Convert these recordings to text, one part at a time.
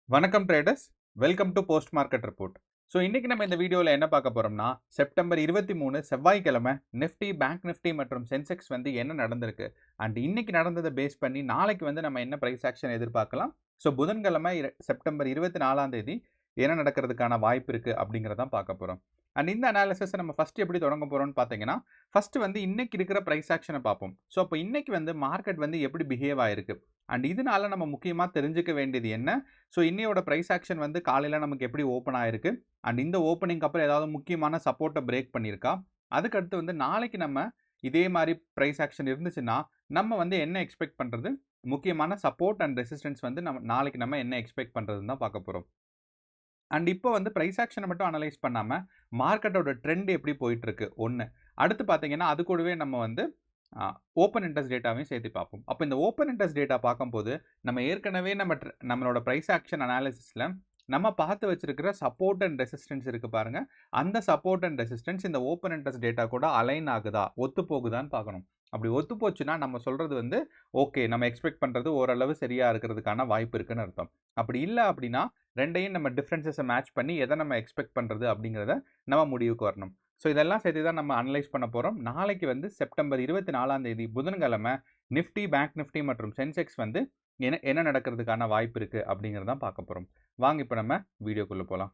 வணக்கம் traders, welcome to post market report. So இன்னைக்கு நம்ம இந்த வீடியோவில் என்ன பார்க்க போறோம்னா, செப்டம்பர் 23 செவ்வாய்க்கிழமை நிஃப்டி, பேங்க் நிஃப்டி மற்றும் சென்செக்ஸ் வந்து என்ன நடந்திருக்கு அண்ட் இன்னைக்கு நடந்ததை பேஸ் பண்ணி நாளைக்கு வந்து நம்ம என்ன பிரைஸ் ஆக்ஷன் எதிர்பார்க்கலாம். ஸோ புதன்கிழமை செப்டம்பர் 24ஆம் தேதி என்ன நடக்கிறதுக்கான வாய்ப்பு இருக்கு அப்படிங்கிறதான் பார்க்க போறோம். அண்ட் இந்த அனாலிசிஸ் நம்ம ஃபர்ஸ்ட் எப்படி தொடங்க போறோம்னு பார்த்தீங்கன்னா, ஃபர்ஸ்ட் வந்து இன்னைக்கு இருக்கிற பிரைஸ் ஆக்ஷனை பார்ப்போம். ஸோ அப்போ இன்னைக்கு வந்து மார்க்கெட் வந்து எப்படி பிஹேவ் ஆயிருக்கு அண்ட் இதனால நம்ம முக்கியமாக தெரிஞ்சுக்க வேண்டியது என்ன. ஸோ இன்னையோட பிரைஸ் ஆக்ஷன் வந்து காலையில் நமக்கு எப்படி ஓப்பன் ஆயிருக்கு அண்ட் இந்த ஓப்பனிங் அப்புறம் ஏதாவது முக்கியமான சப்போர்ட்டை பிரேக் பண்ணியிருக்கா. அதுக்கடுத்து வந்து நாளைக்கு நம்ம இதே மாதிரி பிரைஸ் ஆக்ஷன் இருந்துச்சுன்னா நம்ம வந்து என்ன எக்ஸ்பெக்ட் பண்ணுறது, முக்கியமான சப்போர்ட் அண்ட் ரெசிஸ்டன்ஸ் வந்து நாளைக்கு நம்ம என்ன எக்ஸ்பெக்ட் பண்ணுறதுன்னு தான் பார்க்க போகிறோம். அண்ட் இப்போ வந்து பிரைஸ் ஆக்ஷனை மட்டும் அனலைஸ் பண்ணாமல் மார்க்கெட்டோட ட்ரெண்ட் எப்படி போயிட்டு இருக்கு ஒன்று. அடுத்து பார்த்தீங்கன்னா அது கூடவே நம்ம வந்து ஓப்பன் இன்ட்ரெஸ்ட் டேட்டாவையும் சேர்த்து பார்ப்போம். அப்போ இந்த ஓப்பன் இன்ட்ரெஸ்ட் டேட்டா பார்க்கும்போது நம்ம ஏற்கனவே நம்மளோட பிரைஸ் ஆக்ஷன் அனாலிசிஸில் நம்ம பார்த்து வச்சிருக்கிற சப்போர்ட் அண்ட் ரெசிஸ்டன்ஸ் இருக்கு பாருங்க. அந்த சப்போர்ட் அண்ட் ரெசிஸ்டன்ஸ் இந்த ஓப்பன் இன்ட்ரெஸ்ட் டேட்டா கூட அலைன் ஆகுதா, ஒத்து போகுதான்னு பார்க்கணும். அப்படி ஒத்து போச்சுன்னா நம்ம சொல்றது வந்து ஓகே, நம்ம எக்ஸ்பெக்ட் பண்றது ஓரளவு சரியா இருக்கிறதுக்கான வாய்ப்பு இருக்குன்னு அர்த்தம். அப்படி இல்லை அப்படின்னா ரெண்டையும் நம்ம டிஃப்ரென்சஸை மேட்ச் பண்ணி எதை நம்ம எக்ஸ்பெக்ட் பண்றது அப்படிங்கிறத நம்ம முடிவுக்கு வரணும். ஸோ இதெல்லாம் சேர்த்து தான் நம்ம அனலைஸ் பண்ண போகிறோம். நாளைக்கு வந்து செப்டம்பர் 24ஆம் தேதி புதன்கிழமை நிஃப்டி, பேங்க் நிஃப்டி மற்றும் சென்செக்ஸ் வந்து என்ன என்ன நடக்கிறதுக்கான வாய்ப்பு இருக்குது அப்படிங்கிறதான் பார்க்க போகிறோம். வாங்க இப்போ நம்ம வீடியோக்குள்ளே போகலாம்.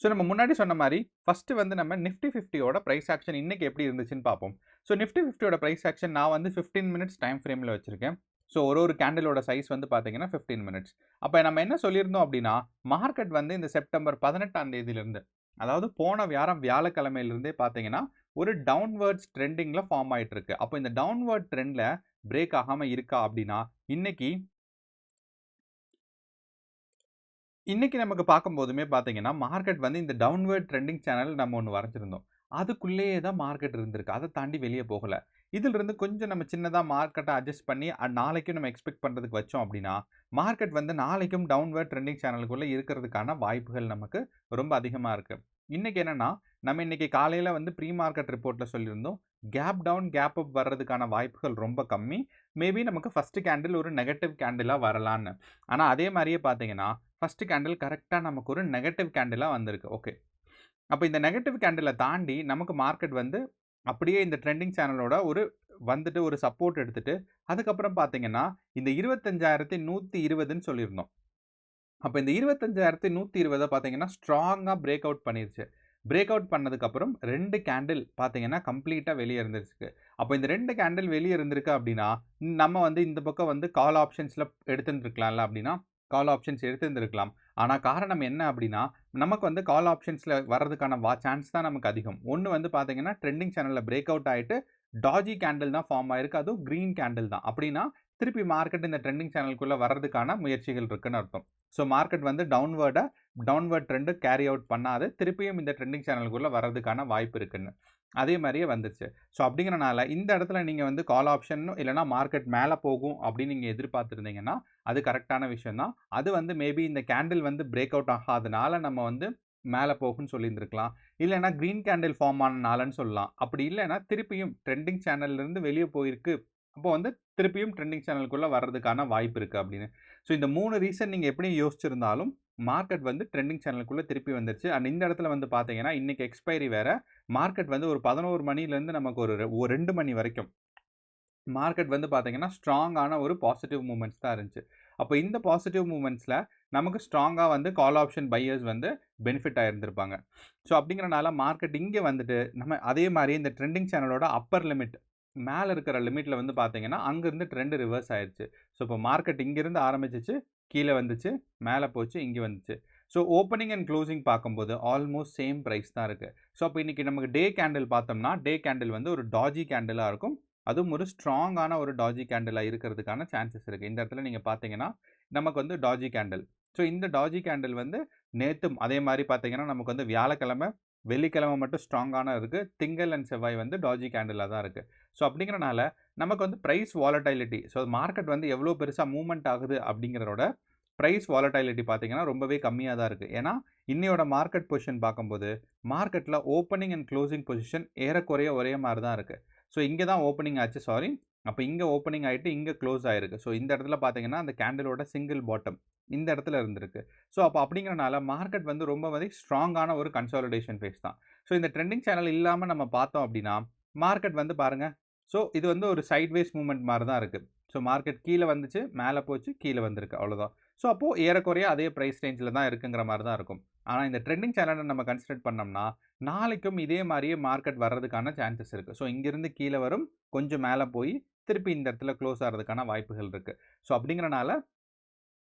ஸோ நம்ம முன்னாடி சொன்ன மாதிரி ஃபஸ்ட்டு வந்து நம்ம நிஃப்டி 50யோட ப்ரைஸ் ஆக்ஷன் இன்னைக்கு எப்படி இருந்துச்சுன்னு பார்ப்போம். ஸோ நிஃப்டி 50யோட ப்ரைஸ் ஆக்ஷன் நான் வந்து 15 மினிட்ஸ் டைம் ஃப்ரேமில் வச்சுருக்கேன். ஸோ ஒரு கேண்டிலோட சைஸ் வந்து பார்த்தீங்கன்னா 15 மினிட்ஸ். அப்போ நம்ம என்ன சொல்லியிருந்தோம் அப்படின்னா, மார்க்கெட் வந்து இந்த செப்டம்பர் 18ஆம் தேதியிலிருந்து, அதாவது போன வாரம் வியாழக்கிழமையிலிருந்தே பார்த்தீங்கன்னா ஒரு டவுன்வர்ட்ஸ் ட்ரெண்டிங்கில் ஃபார்ம் ஆகிட்டு இருக்கு. அப்போ இந்த டவுன்வர்ட் ட்ரெண்டில் பிரேக் ஆகாமல் இருக்கா அப்படின்னா இன்னைக்கு நமக்கு பார்க்கும்போதுமே பார்த்தீங்கன்னா மார்க்கெட் வந்து இந்த டவுன்வர்ட் ட்ரெண்டிங் சேனல் நம்ம ஒன்று வரைஞ்சிருந்தோம். அதுக்குள்ளேயே தான் மார்க்கெட் இருந்திருக்கு. அதை தாண்டி வெளியே போகல. இதிலிருந்து கொஞ்சம் நம்ம சின்னதாக மார்க்கெட்டை அட்ஜஸ்ட் பண்ணி நாளைக்கும் நம்ம எக்ஸ்பெக்ட் பண்ணுறதுக்கு வச்சோம் அப்படின்னா மார்க்கெட் வந்து நாளைக்கும் டவுன்வர்ட் ட்ரெண்டிங் சேனலுக்குள்ளே இருக்கிறதுக்கான வாய்ப்புகள் நமக்கு ரொம்ப அதிகமாக இருக்குது. இன்னைக்கு என்னன்னா, நம்ம இன்னைக்கு காலையில் வந்து ப்ரீ மார்க்கெட் ரிப்போர்ட்டில் சொல்லியிருந்தோம் கேப் டவுன் கேப் அப் வர்றதுக்கான வாய்ப்புகள் ரொம்ப கம்மி. மேபி நமக்கு ஃபர்ஸ்ட் கேண்டில் ஒரு நெகட்டிவ் கேண்டிலாக வரலான்னு. ஆனால் அதே மாதிரியே பார்த்தீங்கன்னா ஃபர்ஸ்ட் கேண்டில் கரெக்டாக நமக்கு ஒரு நெகட்டிவ் கேண்டிலாக வந்திருக்கு. ஓகே, அப்போ இந்த நெகட்டிவ் கேண்டிலை தாண்டி நமக்கு மார்க்கெட் வந்து அப்படியே இந்த ட்ரெண்டிங் சேனலோட வந்துட்டு ஒரு சப்போர்ட் எடுத்துட்டு அதுக்கப்புறம் பார்த்தீங்கன்னா இந்த 25,120ன்னு சொல்லியிருந்தோம். அப்போ இந்த 25,120 பார்த்தீங்கன்னா ஸ்ட்ராங்காக பிரேக் அவுட் பண்ணிருச்சு. பிரேக் அவுட் பண்ணதுக்கப்புறம் 2 கேண்டில் பார்த்தீங்கன்னா கம்ப்ளீட்டாக வெளியே இருந்துருக்கு. அப்போ இந்த 2 கேண்டில் வெளியே இருந்திருக்கு அப்படின்னா நம்ம வந்து இந்த பக்கம் வந்து கால் ஆப்ஷன்ஸில் எடுத்துருக்கலாம்ல. அப்படின்னா கால் ஆப்ஷன்ஸ் எடுத்துருந்துருக்கலாம். ஆனால் காரணம் என்ன அப்படின்னா நமக்கு வந்து கால் ஆப்ஷன்ஸில் வர்றதுக்கான சான்ஸ் தான் நமக்கு அதிகம். ஒன்று வந்து பார்த்தீங்கன்னா ட்ரெண்டிங் சேனலில் பிரேக் அவுட் ஆகிட்டு டாஜி கேண்டில் தான் ஃபார்ம் ஆயிருக்கு. அதுவும் க்ரீன் கேண்டில் தான். அப்படின்னா திருப்பி மார்க்கெட் இந்த ட்ரெண்டிங் சேனலுக்குள்ளே வர்றதுக்கான முயற்சிகள் இருக்குன்னு அர்த்தம். ஸோ மார்க்கெட் வந்து டவுன்வர்ட் ட்ரெண்டு கேரி அவுட் பண்ணாது திருப்பியும் இந்த ட்ரெண்டிங் சேனலுக்குள்ளே வர்றதுக்கான வாய்ப்பு இருக்குன்னு அதே மாதிரியே வந்துச்சு. ஸோ அப்படிங்கிறனால இந்த இடத்துல நீங்கள் வந்து கால் ஆப்ஷன் இல்லைனா மார்க்கெட் மேலே போகும் அப்படின்னு நீங்கள் எதிர்பார்த்துருந்தீங்கன்னா அது கரெக்டான விஷயம் தான். அது வந்து மேபி இந்த கேண்டில் வந்து பிரேக் அவுட் ஆகாதனால நம்ம வந்து மேலே போகும்னு சொல்லியிருந்துருக்கலாம். இல்லைனா க்ரீன் கேண்டில் ஃபார்ம் ஆனனாலன்னு சொல்லலாம். அப்படி இல்லைனா திருப்பியும் ட்ரெண்டிங் சேனல்லேருந்து வெளியே போயிருக்கு, அப்போ வந்து திருப்பியும் ட்ரெண்டிங் சேனலுக்குள்ளே வர்றதுக்கான வாய்ப்பு இருக்குது அப்படின்னு. ஸோ இந்த 3 ரீசன் நீங்கள் எப்படி யோசிச்சிருந்தாலும் மார்க்கெட் வந்து ட்ரெண்டிங் சேனலுக்குள்ளே திருப்பி வந்துருச்சு. அண்ட் இந்த இடத்துல வந்து பார்த்தீங்கன்னா இன்றைக்கி எக்ஸ்பைரி வேறு. மார்க்கெட் வந்து ஒரு 11 மணிலேருந்து நமக்கு ஒரு 2 மணி வரைக்கும் மார்க்கெட் வந்து பார்த்தீங்கன்னா ஸ்ட்ராங்கான ஒரு பாசிட்டிவ் மூமெண்ட்ஸ் தான் இருந்துச்சு. அப்போ இந்த பாசிட்டிவ் மூமெண்ட்ஸில் நமக்கு ஸ்ட்ராங்காக வந்து கால் ஆப்ஷன் பையர்ஸ் வந்து பெனிஃபிட் ஆகிருந்திருப்பாங்க. ஸோ அப்படிங்கிறனால மார்க்கெட் இங்கே வந்துட்டு நம்ம அதே மாதிரி இந்த ட்ரெண்டிங் சேனலோட அப்பர் லிமிட் மேலே இருக்கிற லிமிட்டில் வந்து பார்த்தீங்கன்னா அங்கேருந்து ட்ரெண்டு ரிவர்ஸ் ஆயிடுச்சு. ஸோ இப்போ மார்க்கெட் இங்கேருந்து ஆரம்பிச்சிச்சு, கீழே வந்துச்சு, மேலே போச்சு, இங்கே வந்துச்சு. ஸோ ஓப்பனிங் அண்ட் க்ளோசிங் பார்க்கும்போது ஆல்மோஸ்ட் சேம் ப்ரைஸ் தான் இருக்குது. ஸோ அப்போ இன்றைக்கி நமக்கு டே கேண்டில் பார்த்தோம்னா டே கேண்டில் வந்து ஒரு டாஜி கேண்டிலாக இருக்கும். அதுவும் ஒரு ஸ்ட்ராங்கான ஒரு டாஜி கேண்டிலாக இருக்கிறதுக்கான சான்சஸ் இருக்குது. இந்த இடத்துல நீங்கள் பார்த்தீங்கன்னா நமக்கு வந்து டாஜி கேண்டில். ஸோ இந்த டாஜி கேண்டில் வந்து நேற்றும் அதே மாதிரி பார்த்தீங்கன்னா நமக்கு வந்து வியாழக்கிழமை, வெள்ளிக்கிழமை மட்டும் ஸ்ட்ராங்கான இருக்குது. திங்கள் அண்ட் செவ்வாய் வந்து டாஜி கேண்டிலாக தான் இருக்குது. ஸோ அப்படிங்கிறனால நமக்கு வந்து ப்ரைஸ் வாலடைலிட்டி, ஸோ மார்க்கெட் வந்து எவ்வளோ பெருசாக மூவ்மெண்ட் ஆகுது அப்படிங்கிறதோட ப்ரைஸ் வாலடைலிட்டி பார்த்தீங்கன்னா ரொம்பவே கம்மியாக தான் இருக்குது. ஏன்னா இன்னையோட மார்க்கெட் பொசிஷன் பார்க்கும்போது மார்க்கெட்டில் ஓப்பனிங் அண்ட் க்ளோசிங் பொசிஷன் ஏறக்குறைய ஒரே மாதிரி தான் இருக்குது. ஸோ இங்கே தான் ஓப்பனிங் ஆச்சு, அப்ப இங்க ஓப்பனிங் ஆயிட்டு, இங்க க்ளோஸ் ஆயிருக்கு. ஸோ இந்த இடத்துல பார்த்தீங்கன்னா, அந்த கேண்டிலோட சிங்கிள் பாட்டம் இந்த இடத்துல இருந்திருக்கு. ஸோ அப்ப அப்படிங்கிறனால மார்க்கெட் வந்து ரொம்ப வந்து ஸ்ட்ராங்கான ஒரு கன்சாலிடேஷன் ஃபேஸ் தான். ஸோ இந்த ட்ரெண்டிங் சேனல் இல்லாம நம்ம பார்த்தோம் அப்படின்னா, மார்க்கெட் வந்து பாருங்க. ஸோ இது வந்து ஒரு சைட்வேஸ் மூவ்மெண்ட் மாரி தான் இருக்கு. ஸோ மார்க்கெட் கீழ வந்துச்சு, மேல போச்சு, கீழ வந்திருக்கு. அவ்வளோதான். ஸோ அப்போ ஏறக்குறைய அதே பிரைஸ் ரேஞ்ச்ல தான் இருக்குங்கிற மாரி தான் இருக்கும். ஆனா இந்த ட்ரெண்டிங் சேனல நம்ம கன்சிடர் பண்ணோம்னா, நாளைக்கும் இதே மாரியே மார்க்கெட் வர்றதுக்கான சான்சஸ் இருக்கு. ஸோ இங்கிருந்து கீழ வரும், கொஞ்சம் மேல போய் திருப்பி இந்த இடத்துல க்ளோஸ் ஆறதுக்கான வாய்ப்புகள் இருக்கு. ஸோ அப்படிங்கிறனால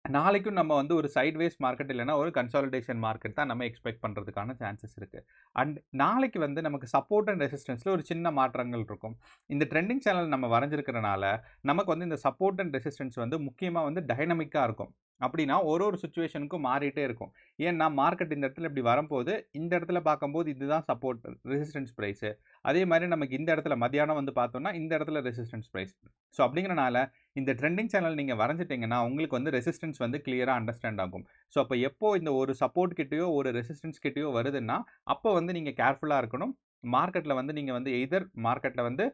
நாளைக்கும் நம்ம வந்து ஒரு சைட்வேஸ் மார்க்கெட் இல்லன்னா ஒரு கன்சாலிடேஷன் மார்க்கெட் தான் நம்ம எக்ஸ்பெக்ட் பண்றதுக்கான சான்சஸ் இருக்கு. அண்ட் நாளைக்கு வந்து நமக்கு சப்போர்ட் அண்ட் ரெசிஸ்டன்ஸ்ல ஒரு சின்ன மாற்றங்கள் இருக்கும். இந்த ட்ரெண்டிங் சேனல் நம்ம வரைஞ்சிருக்கிறனால, நமக்கு வந்து இந்த சப்போர்ட் அண்ட் ரெசிஸ்டன்ஸ் வந்து முக்கியமா வந்து டைனமிக்கா இருக்கும். அப்படின்னா ஒரு ஒரு சிச்சுவேஷனுக்கும் மாறிட்டே இருக்கும். ஏன்னா மார்க்கெட் இந்த இடத்துல இப்படி வரும்போது, இந்த இடத்துல பார்க்கும்போது இதுதான் சப்போர்ட் ரெசிஸ்டன்ஸ் பிரைஸ். அதே மாரி நமக்கு இந்த இடத்துல மத்தியானம் வந்து பார்த்தோம்னா, இந்த இடத்துல ரெசிஸ்டன்ஸ் பிரைஸ். ஸோ அப்படிங்கிறனால இந்த ட்ரெண்டிங் சேனல் நீங்க வரைஞ்சிட்டீங்கன்னா, உங்களுக்கு வந்து ரெசிஸ்டன்ஸ் வந்து கிளியரா அண்டர்ஸ்டாண்ட் ஆகும். ஸோ அப்ப எப்போ இந்த ஒரு சப்போர்ட் கிட்டயோ, ஒரு ரெசிஸ்டன்ஸ் கிட்டயோ வருதுன்னா, அப்போ வந்து நீங்க கேர்ஃபுல்லா இருக்கணும். மார்க்கெட்ல வந்து நீங்க வந்து எய்தர் மார்க்கெட்ல வந்து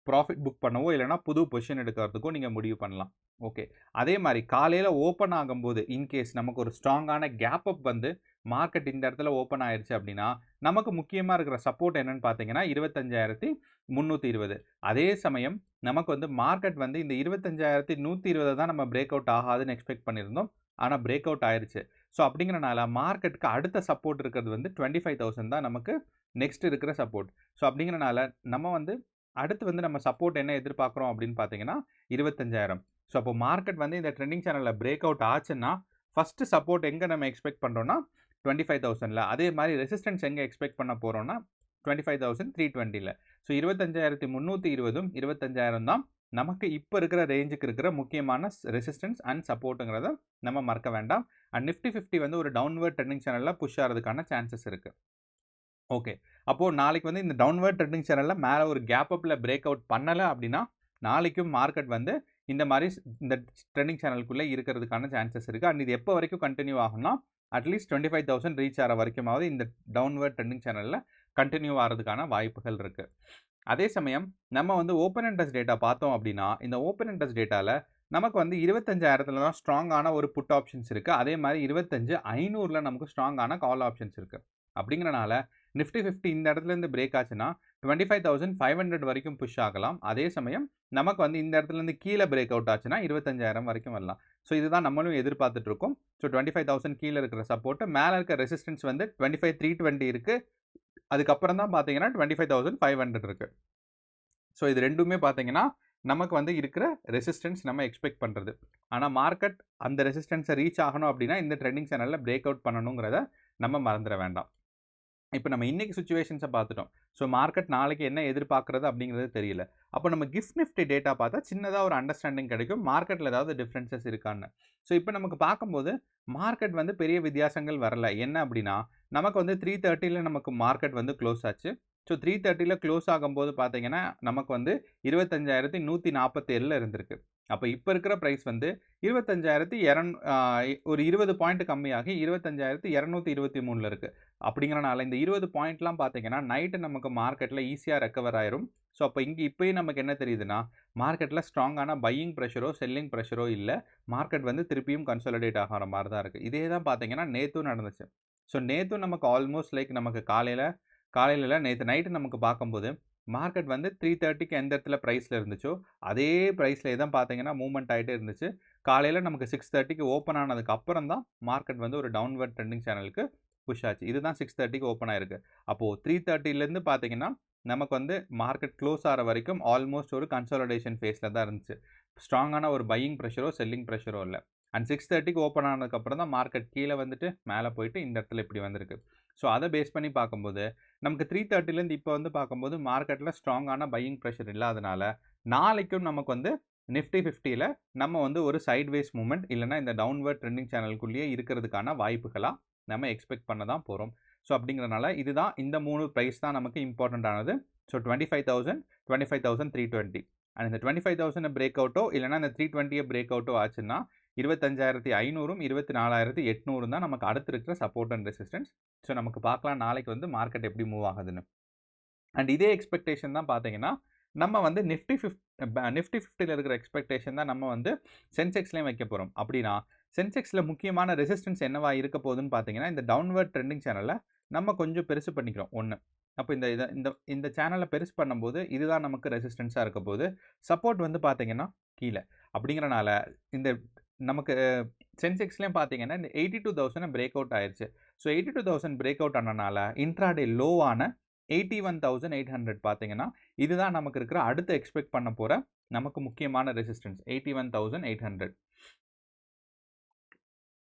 ப்ராஃபிட் புக் பண்ணவோ, இல்லன்னா புது பொசிஷன் எடுக்கிறதுக்கோ நீங்க முடிவு பண்ணலாம். ஓகே. அதே மாரி காலையில ஓப்பன் ஆகும்போது, இன்கேஸ் நமக்கு ஒரு ஸ்ட்ராங்கான கேப் அப் வந்து மார்க்கெட் இந்த இடத்துல ஓப்பன் ஆயிருச்சு அப்படின்னா, நமக்கு முக்கியமா இருக்கிற சப்போர்ட் என்னன்னு பார்த்தீங்கன்னா, 25,320. அதே சமயம் நமக்கு வந்து மார்க்கெட் வந்து இந்த 25,120 தான் நம்ம பிரேக் அவுட் ஆகாதுன்னு எக்ஸ்பெக்ட் பண்ணியிருந்தோம். ஆனா பிரேக் அவுட் ஆயிருச்சு. ஸோ அப்படிங்கிறனால மார்க்கெட்க்கு அடுத்த சப்போர்ட் இருக்கிறது வந்து 25,000 தான் நமக்கு நெக்ஸ்ட் இருக்கிற சப்போர்ட். ஸோ அப்படிங்கிறனால நம்ம வந்து அடுத்து வந்து நம்ம சப்போர்ட் என்ன எதிர்பார்க்குறோம் அப்படின்னு பார்த்தீங்கன்னா, 25,000. ஸோ அப்போ மார்க்கெட் வந்து இந்த ட்ரெண்டிங் சேனல்ல பிரேக் அவுட் ஆச்சுன்னா, ஃபர்ஸ்ட் சப்போர்ட் எங்க நம்ம எக்ஸ்பெக்ட் பண்றோம்னா, 25,000ல. அதே மாரி ரெசிஸ்டன்ஸ் எங்க எக்ஸ்பெக்ட் பண்ண போறோம்னா, 25,320ல. ஸோ 25,320ம் 25,000 தான் நமக்கு இப்ப இருக்கிற ரேஞ்சுக்கு இருக்கிற முக்கியமான ரெசிஸ்டன்ஸ் அண்ட் சப்போர்ட்ங்கிறத நம்ம மறக்க வேண்டாம். அண்ட் நிஃப்டி 50 வந்து ஒரு டவுன்வர்ட் ட்ரெண்டிங் சேனல்ல புஷ் ஆறதுக்கான சான்சஸ் இருக்கு. ஓகே. அப்போ நாளைக்கு வந்து இந்த டவுன்வர்ட் ட்ரெண்டிங் சேனல்ல மேல ஒரு கேப் அப்ல பிரேக் அவுட் பண்ணல அப்படின்னா, நாளைக்கும் மார்க்கெட் வந்து இந்த மாரி இந்த ட்ரெண்டிங் சேனலுக்குள்ள இருக்கிறதுக்கான சான்சஸ் இருக்கு. அண்ட் இது எப்போ வரைக்கும் கன்டின்யூ ஆகும்னா, அட்லீஸ்ட் 25,000 ரீச் ஆற வரைக்குமாவது இந்த டவுன்வர்ட் ட்ரெண்டிங் சேனல்ல கன்டின்யூ ஆறதுக்கான வாய்ப்புகள் இருக்கு. அதே சமயம் நம்ம வந்து ஓப்பன் இன்ட்ரெஸ்ட் டேட்டா பார்த்தோம் அப்படின்னா, இந்த ஓப்பன் இன்ட்ரெஸ்ட் டேட்டால நமக்கு வந்து 25,000ல தான் ஸ்ட்ராங்கான ஒரு புட் ஆப்ஷன்ஸ் இருக்கு. அதே மாரி 25,500ல நமக்கு ஸ்ட்ராங்கான கால் ஆப்ஷன்ஸ் இருக்கு. அப்படிங்கிறனால நிஃப்டி 50 இந்த இடத்துல இருந்து பிரேக் ஆச்சுன்னா 25,500 வரைக்கும் புஷ் ஆகலாம். அதே சமயம் நமக்கு வந்து இந்த இடத்துல இருந்து கீழ பிரேக் அவுட் ஆச்சுன்னா 25,000 வரைக்கும் வரலாம். ஸோ இதுதான் நம்மளும் எதிர்பார்த்துட்டு இருக்கோம். ஸோ 25,000 கீழ இருக்கிற சப்போர்ட், மேல இருக்க ரெசிஸ்டன்ஸ் வந்து 25,320 இருக்கு. அதுக்கப்புறம் தான் பார்த்தீங்கன்னா 25,500 இருக்கு. ஸோ இது 2மே பார்த்தீங்கன்னா, நமக்கு வந்து இருக்கிற ரெசிஸ்டன்ஸ் நம்ம எக்ஸ்பெக்ட் பண்றது. ஆனா மார்க்கெட் அந்த ரெசிஸ்டன்ஸ ரீச் ஆகணும் அப்படின்னா, இந்த ட்ரெண்டிங் சேனல்ல பிரேக் அவுட் பண்ணணுங்கிறத நம்ம மறந்துற வேண்டாம். இப்ப நம்ம இன்னைக்கு சிச்சுவேஷன்ஸ பார்த்துட்டோம். ஸோ மார்க்கெட் நாளைக்கு என்ன எதிர்பார்க்கிறது அப்படிங்கிறது தெரியல. அப்ப நம்ம கிஃப்ட் நிஃப்டி டேட்டா பார்த்தா சின்னதா ஒரு அண்டர்ஸ்டாண்டிங் கிடைக்கும். மார்க்கெட்ல ஏதாவது டிஃபரன்சஸ் இருக்கான்னு. ஸோ இப்ப நமக்கு பார்க்கும்போது, மார்க்கெட் வந்து பெரிய வித்தியாசங்கள் வரல. என்ன அப்படின்னா, நமக்கு வந்து 330ல நமக்கு மார்க்கெட் வந்து க்ளோஸ் ஆச்சு. ஸோ 330ல க்ளோஸ் ஆகும்போது பார்த்தீங்கன்னா, நமக்கு வந்து 25,147ல இருந்திருக்கு. அப்ப இப்ப இருக்கிற பிரைஸ் வந்து 25,200 ஒரு 20 பாயிண்ட் கம்மியாகி 25,223ல இருக்கு. அப்படிங்கிறனால இந்த 20 பாயிண்ட்லாம் பார்த்தீங்கன்னா, நைட்டு நமக்கு மார்க்கெட்ல ஈஸியா ரெக்கவர் ஆயிரும். ஸோ அப்ப இப்பயும் நமக்கு என்ன தெரியுதுன்னா, மார்க்கெட்ல ஸ்ட்ராங்கான பையிங் பிரஷரோ, செல்லிங் பிரஷரோ இல்ல. மார்க்கெட் வந்து திருப்பியும் கன்சாலிடேட் ஆகுற மாரி தான் இருக்கு. இதே தான் பார்த்தீங்கன்னா, நேத்தும் நடந்துச்சு. ஸோ நேத்தும் நமக்கு ஆல்மோஸ்ட் லைக் நமக்கு காலையில காலையில இல்ல நேத்து நைட்டு நமக்கு பார்க்கும்போது, மார்க்கெட் வந்து 330க்கு எந்த இடத்துல பிரைஸ்ல இருந்துச்சோ, அதே பிரைஸ்லயே தான் பார்த்தீங்கன்னா மூவ்மெண்ட் ஆயிட்டே இருந்துச்சு. காலையில நமக்கு 6:30க்கு ஓப்பன் ஆனதுக்கு அப்புறம் தான் மார்க்கெட் வந்து ஒரு டவுன்வர்ட் ட்ரெண்டிங் சேனலுக்கு புஷ் ஆச்சு. இதுதான் 6:30க்கு ஓப்பன் ஆயிருக்கு. அப்போ 3:30லேருந்து பார்த்தீங்கன்னா, நமக்கு வந்து மார்க்கெட் க்ளோஸ் ஆற வரைக்கும் ஆல்மோஸ்ட் ஒரு கன்சாலிடேஷன் ஃபேஸ்ல தான் இருந்துச்சு. ஸ்ட்ராங்கான ஒரு பையிங் பிரஷரோ, செல்லிங் பிரஷரோ இல்ல. அண்ட் 6:30க்கு ஓப்பன் ஆனதுக்கு அப்புறம் தான் மார்க்கெட் கீழ வந்துட்டு மேல போயிட்டு இந்த இடத்துல இப்படி வந்திருக்கு. ஸோ அத பேஸ் பண்ணி பார்க்கும்போது, நமக்கு 3:30லேருந்து இப்ப வந்து பார்க்கும்போது மார்க்கெட்ல ஸ்ட்ராங்கான பையிங் பிரஷர் இல்லாதனால, நாளைக்கும் நமக்கு வந்து நிஃப்டி 50ல நம்ம வந்து ஒரு சைட்வேஸ் மூவ்மெண்ட் இல்லன்னா இந்த டவுன்வர்ட் ட்ரெண்டிங் சேனலுக்குள்ளேயே இருக்கிறதுக்கான வாய்ப்புகளா நம்ம எக்ஸ்பெக்ட் பண்ண தான் போறோம். ஸோ அப்படிங்கிறனால இதுதான் இந்த 3 பிரைஸ் தான் நமக்கு இம்பார்ட்டன்ட் ஆனது. ஸோ 25,000, 25,320 அண்ட் இந்த 25,000 பிரேக் அவுட்டோ இல்லன்னா இந்த 320 பிரேக் அவுட்டோ ஆச்சுன்னா 25,500ம் 24,800 தான் நமக்கு அடுத்து இருக்கிற சப்போர்ட் அண்ட் ரெசிஸ்டன்ஸ். ஸோ நமக்கு பார்க்கலாம் நாளைக்கு வந்து மார்க்கெட் எப்படி மூவ் ஆகுதுன்னு. அண்ட் இதே எக்ஸ்பெக்டேஷன் தான் பார்த்தீங்கன்னா, நம்ம வந்து நிஃப்டி 50ல இருக்கிற எக்ஸ்பெக்டேஷன் தான் நம்ம வந்து சென்செக்ஸ்லயும் வைக்க போறோம். அப்படின்னா சென்செக்ஸ்ல முக்கியமான ரெசிஸ்டன்ஸ் என்னவா இருக்க போகுதுன்னு பார்த்தீங்கன்னா, இந்த டவுன்வர்ட் ட்ரெண்டிங் சேனல்ல நம்ம கொஞ்சம் பெருசு பண்ணிக்கிறோம் 1. அப்ப இந்த இத இந்த இந்த சேனல பெருசு பண்ணும்போது, இதுதான் நமக்கு ரெசிஸ்டன்ஸா இருக்க போகுது. சப்போர்ட் வந்து பார்த்தீங்கன்னா, கீழ. அப்படிங்கிறனால இந்த நமக்கு சென்செக்ஸ்லயும் பார்த்தீங்கன்னா, இந்த 82,000 பிரேக் அவுட் ஆயிருச்சு. ஸோ 82,000 பிரேக் அவுட் ஆனனால, இன்ட்ராடே லோவான 81,800 பார்த்தீங்கன்னா, இதுதான் நமக்கு இருக்கிற அடுத்து எக்ஸ்பெக்ட் பண்ண போற நமக்கு முக்கியமான ரெசிஸ்டன்ஸ் 81,800.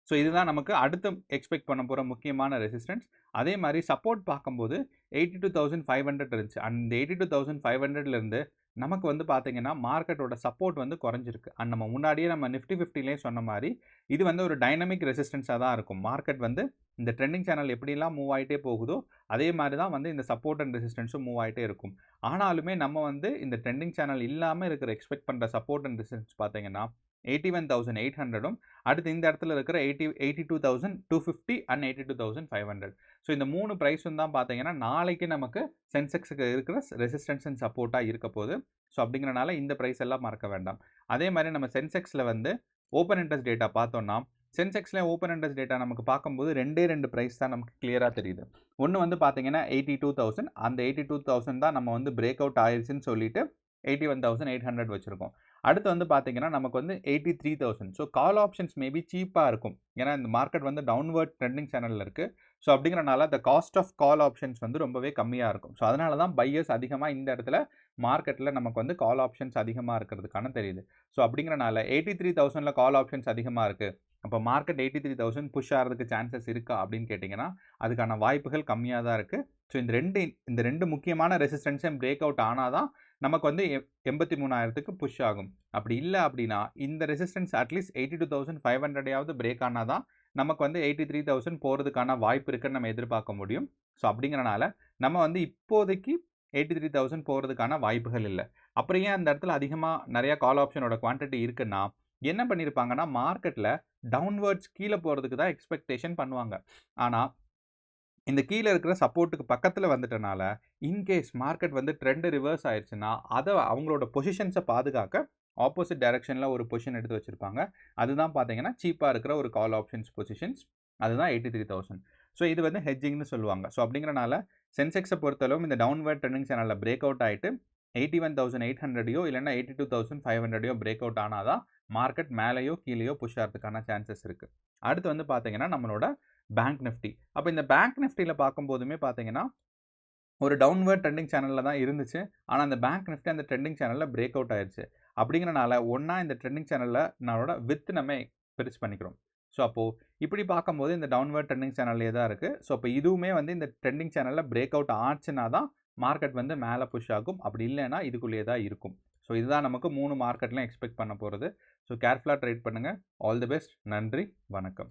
ஸோ இதுதான் நமக்கு அடுத்து எக்ஸ்பெக்ட் பண்ண போற முக்கியமான ரெசிஸ்டன்ஸ். அதே மாரி சப்போர்ட் பார்க்கும்போது 82,500 இருந்துச்சு. அந்த 82,500ல இருந்து நமக்கு வந்து பார்த்தீங்கன்னா, மார்க்கெட்டோட சப்போர்ட் வந்து குறைஞ்சிருக்கு. அண்ட் நம்ம முன்னாடியே நம்ம நிஃப்டி 50லயே சொன்ன மாரி, இது வந்து ஒரு டைனமிக் ரெசிஸ்டன்ஸா தான் இருக்கும். மார்க்கெட் வந்து இந்த ட்ரெண்டிங் சேனல் எப்படிலாம் மூவ் ஆயிட்டே போகுதோ, அதே மாரி தான் வந்து இந்த சப்போர்ட் அண்ட் ரெசிஸ்டன்ஸும் மூவ் ஆயிட்டே இருக்கும். ஆனாலுமே நம்ம வந்து இந்த ட்ரெண்டிங் சேனல் இல்லாம இருக்கிற எக்ஸ்பெக்ட் பண்ற சப்போர்ட் அண்ட் ரெசிஸ்டன்ஸ் பார்த்தீங்கன்னா, 81,800ம் அடுத்து இந்த இடத்துல இருக்கிற 82,250 அண்ட் 82,500. ஸோ இந்த 3 பிரைஸும் தான் பார்த்தீங்கன்னா, நாளைக்கு நமக்கு சென்செக்ஸுக்கு இருக்கிற ரெசிஸ்டன்ஸ் அண்ட் சப்போர்ட்டா இருக்க போகுது. ஸோ அப்படிங்கிறனால இந்த பிரைஸ் எல்லாம் மறக்க வேண்டாம். அதே மாரி நம்ம சென்செக்ஸ்ல வந்து ஓப்பன் இன்ட்ரெஸ்ட் டேட்டா பார்த்தோம்னா, சென்செக்ஸ்ல ஓப்பன் இன்ட்ரெஸ்ட் டேட்டா நமக்கு பார்க்கும்போது 2 பிரைஸ் தான் நமக்கு கிளியரா தெரியுது. ஒண்ணு வந்து பார்த்தீங்கன்னா 82,000. அந்த 82,000 தான் நம்ம வந்து பிரேக் அவுட் ஆயிருச்சுன்னு சொல்லிட்டு 81,800 வச்சிருக்கோம். அடுத்து வந்து பார்த்தீங்கன்னா, நமக்கு வந்து 83,000. ஸோ கால் ஆப்ஷன்ஸ் மேபி சீப்பா இருக்கும். ஏன்னா இந்த மார்க்கெட் வந்து டவுன்வர்ட் ட்ரெண்டிங் சேனல்ல இருக்கு. ஸோ அப்படிங்கிறனால த காஸ்ட் ஆஃப் கால் ஆப்ஷன்ஸ் வந்து ரொம்பவே கம்மியா இருக்கும். ஸோ அதனால தான் பையர்ஸ் அதிகமா இந்த இடத்துல மார்க்கெட்ல நமக்கு வந்து கால் ஆப்ஷன்ஸ் அதிகமா இருக்கிறதுக்கான தெரியுது. ஸோ அப்படிங்கிறனால 83,000ல கால் ஆப்ஷன்ஸ் அதிகமா இருக்கு. அப்ப மார்க்கெட் 83,000 புஷ் ஆறதுக்கு சான்சஸ் இருக்கா அப்படின்னு கேட்டீங்கன்னா, அதுக்கான வாய்ப்புகள் கம்மியா தான் இருக்கு. ஸோ இந்த 2 முக்கியமான ரெசிஸ்டன்ஸும் பிரேக் அவுட் ஆனா தான் நமக்கு வந்து 83,000க்கு புஷ் ஆகும். அப்படி இல்ல அப்படின்னா, இந்த ரெசிஸ்டன்ஸ் அட்லீஸ்ட் 82,500யாவது பிரேக் ஆனா தான் நமக்கு வந்து 83,000 போறதுக்கான வாய்ப்பு இருக்குன்னு நம்ம எதிர்பார்க்க முடியும். ஸோ அப்படிங்கிறனால நம்ம வந்து இப்போதைக்கு 83,000 போறதுக்கான வாய்ப்புகள் இல்ல. அப்புறம் ஏன் அந்த இடத்துல அதிகமா நெறைய கால் ஆப்ஷனோட குவான்டிட்டி இருக்குன்னா, என்ன பண்ணியிருப்பாங்கன்னா, மார்க்கெட்ல டவுன்வர்ட்ஸ் கீழ போறதுக்கு தான் எக்ஸ்பெக்டேஷன் பண்ணுவாங்க. ஆனா இந்த கீழ இருக்கிற சப்போர்ட்க்கு பக்கத்துல வந்துட்டனால, இன்கேஸ் மார்க்கெட் வந்து ட்ரெண்ட் ரிவர்ஸ் ஆயிருச்சுன்னா, அவங்களோட பொசிஷன்ஸ பாதுகாக்க ஆப்போசிட் டைரக்ஷன்ல ஒரு பொசிஷன் எடுத்து வச்சிருப்பாங்க. அதுதான் பார்த்தீங்கன்னா, சீப்பா இருக்கிற ஒரு கால் ஆப்ஷன்ஸ் பொசிஷன்ஸ். அதுதான் 83,000. ஸோ இது வந்து ஹெட்ஜிங்ன்னு சொல்லுவாங்க. ஸோ அப்படிங்கிறனால சென்செக்ஸ பொறுத்தளவும் இந்த டவுன்வர்ட் ட்ரெண்டிங் சேனல்ல பிரேக் அவுட் ஆயிட்டு 81,800யோ இல்லன்னா 82,500யோ பிரேக் அவுட் ஆனா தான் மார்க்கெட் மேலயோ, கீழயோ புஷ் ஆறதுக்கான சான்சஸ் இருக்கு. அடுத்து வந்து பார்த்தீங்கன்னா, நம்மளோட பேங்க் நிஃப்டி. அப்ப இந்த பேங்க் நிஃப்டில பார்க்கும்போதுமே பார்த்தீங்கன்னா, ஒரு டவுன்வர்ட் ட்ரெண்டிங் சேனல்ல தான் இருந்துச்சு. ஆனா அந்த பேங்க் நிஃப்டி அந்த ட்ரெண்டிங் சேனல்ல பிரேக் அவுட் ஆயிருச்சு. அப்படிங்கிறனால ஒண்ணா இந்த ட்ரெண்டிங் சேனல்ல நம்மளோட வித் நம்ம பெருசு பண்ணிக்கிறோம். ஸோ அப்போ இப்படி பார்க்கும்போது இந்த டவுன்வர்ட் ட்ரெண்டிங் சேனல்லயே தான் இருக்கு. ஸோ அப்ப இதுவுமே வந்து இந்த ட்ரெண்டிங் சேனல்ல பிரேக் அவுட் ஆச்சுன்னா தான் மார்க்கெட் வந்து மேல புஷ் ஆகும். அப்படி இல்லன்னா இதுக்குள்ளேயே தான் இருக்கும். ஸோ இதுதான் நமக்கு 3 மார்க்கெட்லயும் எக்ஸ்பெக்ட் பண்ண போறது. ஸோ கேர்ஃபுல்லா ட்ரேட் பண்ணுங்க. All the best. நன்றி. வணக்கம்.